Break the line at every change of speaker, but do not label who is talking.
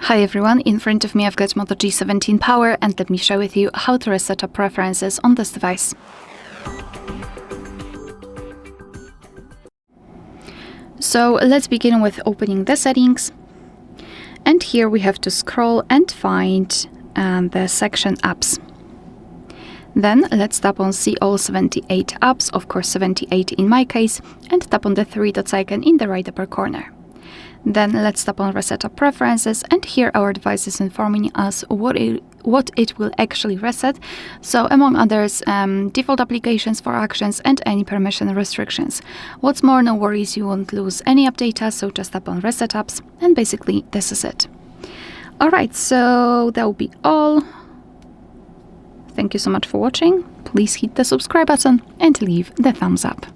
Hi everyone, in front of me I've got Moto G17 Power, and let me share with you how to reset up preferences on this device. So let's begin with opening the settings, and here we have to scroll and find the section apps. Then let's tap on see all 78 apps, of course 78 in my case, and tap on the three dots icon in the right upper corner. Then let's tap on Reset Up Preferences, and here our device is informing us what it will actually reset. So among others, default applications for actions and any permission restrictions. What's more, no worries, you won't lose any app data, so just tap on Reset Apps, and basically this is it. Alright, so that will be all. Thank you so much for watching. Please hit the subscribe button and leave the thumbs up.